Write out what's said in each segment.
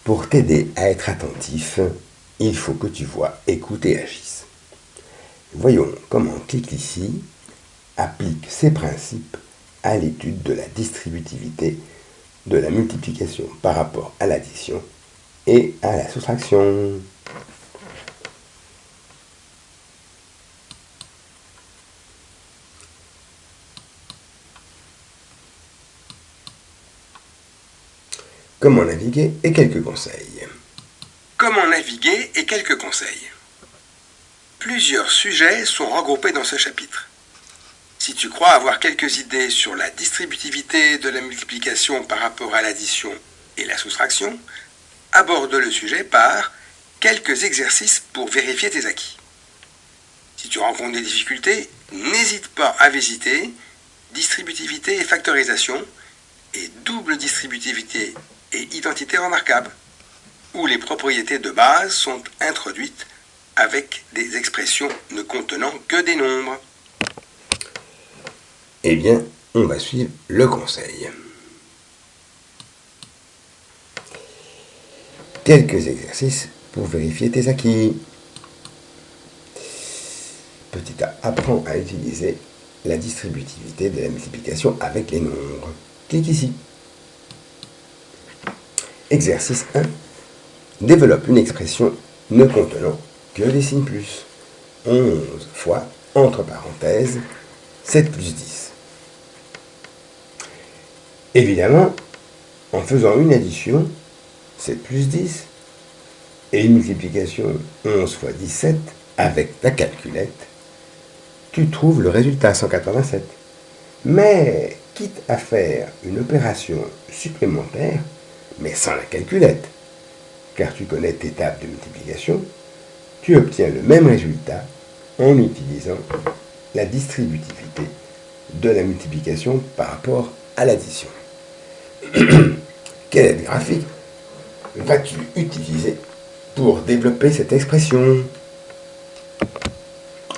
Pour t'aider à être attentif, il faut que tu vois, écoutes et agisses. Voyons comment Clique ici applique ces principes à l'étude de la distributivité de la multiplication par rapport à l'addition et à la soustraction. Comment naviguer et quelques conseils. Comment naviguer et quelques conseils. Plusieurs sujets sont regroupés dans ce chapitre. Si tu crois avoir quelques idées sur la distributivité de la multiplication par rapport à l'addition et la soustraction, aborde le sujet par quelques exercices pour vérifier tes acquis. Si tu rencontres des difficultés, n'hésite pas à visiter distributivité et factorisation et double distributivité et identité remarquable, où les propriétés de base sont introduites avec des expressions ne contenant que des nombres. Eh bien, on va suivre le conseil. Quelques exercices pour vérifier tes acquis. Petit A, apprends à utiliser la distributivité de la multiplication avec les nombres. Clique ici. Exercice 1. Développe une expression ne contenant que des signes plus. 11 fois, entre parenthèses, 7 plus 10. Évidemment, en faisant une addition, 7 plus 10, et une multiplication 11 fois 17 avec ta calculette, tu trouves le résultat 187. Mais, quitte à faire une opération supplémentaire, mais sans la calculette, car tu connais tes tables de multiplication, tu obtiens le même résultat en utilisant la distributivité de la multiplication par rapport à l'addition. Quelle aide graphique vas-tu utiliser pour développer cette expression?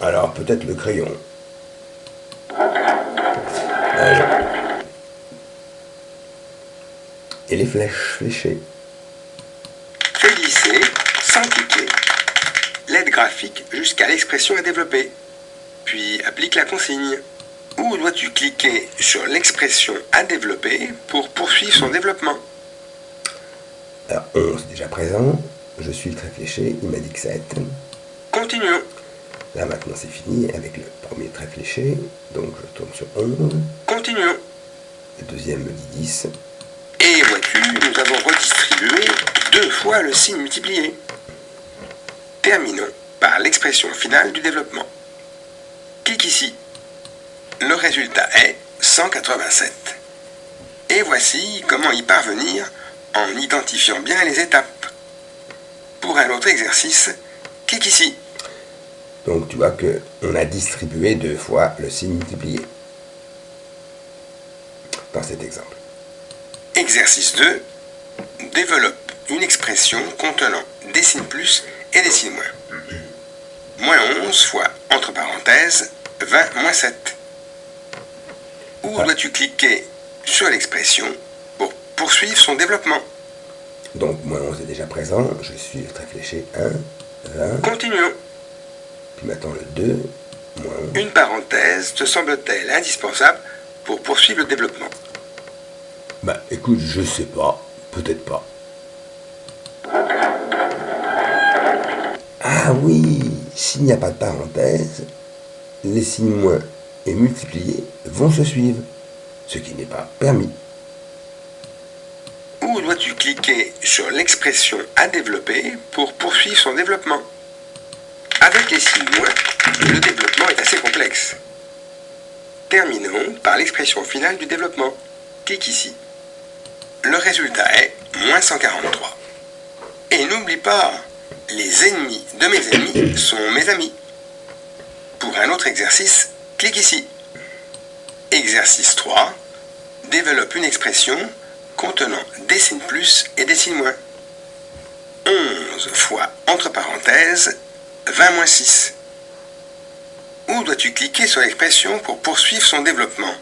Alors peut-être le crayon. Et les flèches fléchées. Fais glisser, sans cliquer, l'aide graphique jusqu'à l'expression à développer. Puis applique la consigne. Où dois-tu cliquer sur l'expression à développer pour poursuivre son développement? Alors 11 déjà présent, je suis le trait fléché, il m'a dit que 7. Continuons. Là maintenant c'est fini avec le premier trait fléché, donc je tourne sur 11. Continuons. Le deuxième me dit 10. Et vois-tu, nous avons redistribué 2 fois le signe multiplié. Terminons par l'expression finale du développement. Clique ici. Le résultat est 187. Et voici comment y parvenir en identifiant bien les étapes. Pour un autre exercice, clique ici. Donc tu vois qu'on a distribué 2 fois le signe multiplié dans cet exemple. Exercice 2. Développe une expression contenant des signes plus et des signes moins. Moins 11 fois, entre parenthèses, 20 moins 7. Où dois-tu cliquer sur l'expression pour poursuivre son développement? Donc moins 11 est déjà présent, je suis le trait fléché 1, 20. Continuons. Puis maintenant le 2, moins 11. Une parenthèse te semble-t-elle indispensable pour poursuivre le développement? Bah écoute, je sais pas, peut-être pas. Ah oui, s'il n'y a pas de parenthèse, les signes moins et multipliés vont se suivre, ce qui n'est pas permis. Où dois-tu cliquer sur l'expression à développer pour poursuivre son développement? Avec les signes moins, le développement est assez complexe. Terminons par l'expression finale du développement. Clique ici. Le résultat est moins 143. Et n'oublie pas, les ennemis de mes ennemis sont mes amis. Pour un autre exercice, clique ici. Exercice 3. Développe une expression contenant des signes plus et des signes moins. 11 fois, entre parenthèses, 20 moins 6. Où dois-tu cliquer sur l'expression pour poursuivre son développement?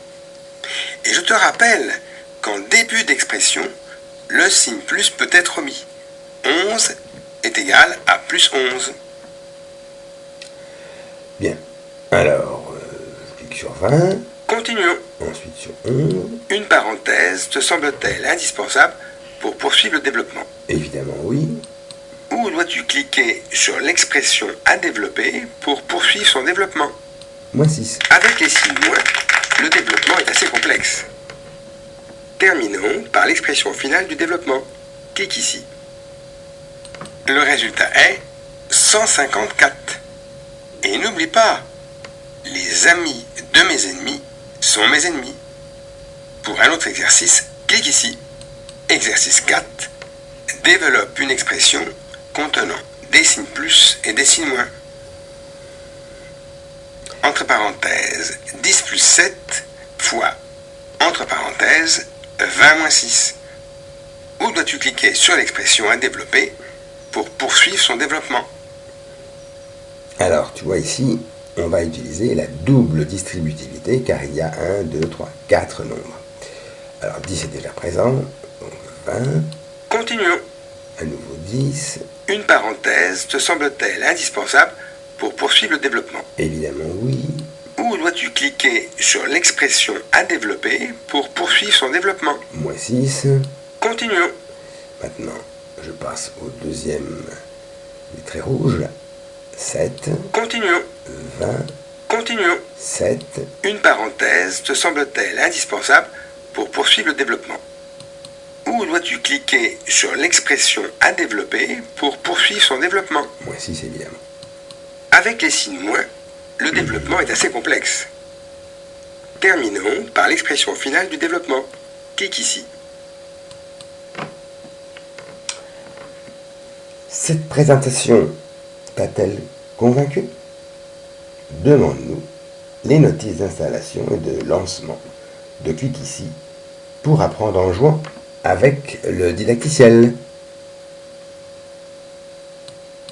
Et je te rappelle qu'en début d'expression, le signe plus peut être omis. 11 est égal à plus 11. Bien. Alors, je clique sur 20. Continuons. Ensuite sur 11. Une parenthèse te semble-t-elle indispensable pour poursuivre le développement? Évidemment, oui. Où dois-tu cliquer sur l'expression à développer pour poursuivre son développement? -6. Avec les signes moins, le développement est assez complexe. Terminons par l'expression finale du développement. Clique ici. Le résultat est 154. Et n'oublie pas, les amis de mes ennemis sont mes ennemis. Pour un autre exercice, clique ici. Exercice 4. Développe une expression contenant des signes plus et des signes moins. Entre parenthèses, 10 plus 7 fois, entre parenthèses, 20 moins 6. Où dois-tu cliquer sur l'expression à développer pour poursuivre son développement? Alors, tu vois ici, on va utiliser la double distributivité car il y a 1, 2, 3, 4 nombres. Alors, 10 est déjà présent, donc 20. Continuons. À nouveau 10. Une parenthèse te semble-t-elle indispensable pour poursuivre le développement? Évidemment, oui. Où dois-tu cliquer sur l'expression à développer pour poursuivre son développement? -6. Continuons. Maintenant, je passe au deuxième des traits rouges. 7. Continuons. 20. Continuons. 7. Une parenthèse te semble-t-elle indispensable pour poursuivre le développement? Où dois-tu cliquer sur l'expression à développer pour poursuivre son développement? -6, évidemment. Avec les signes moins, le développement est assez complexe. Terminons par l'expression finale du développement. Clique ici. Cette présentation t'a-t-elle convaincu? Demande-nous les notices d'installation et de lancement de Clique ici pour apprendre en jouant avec le didacticiel.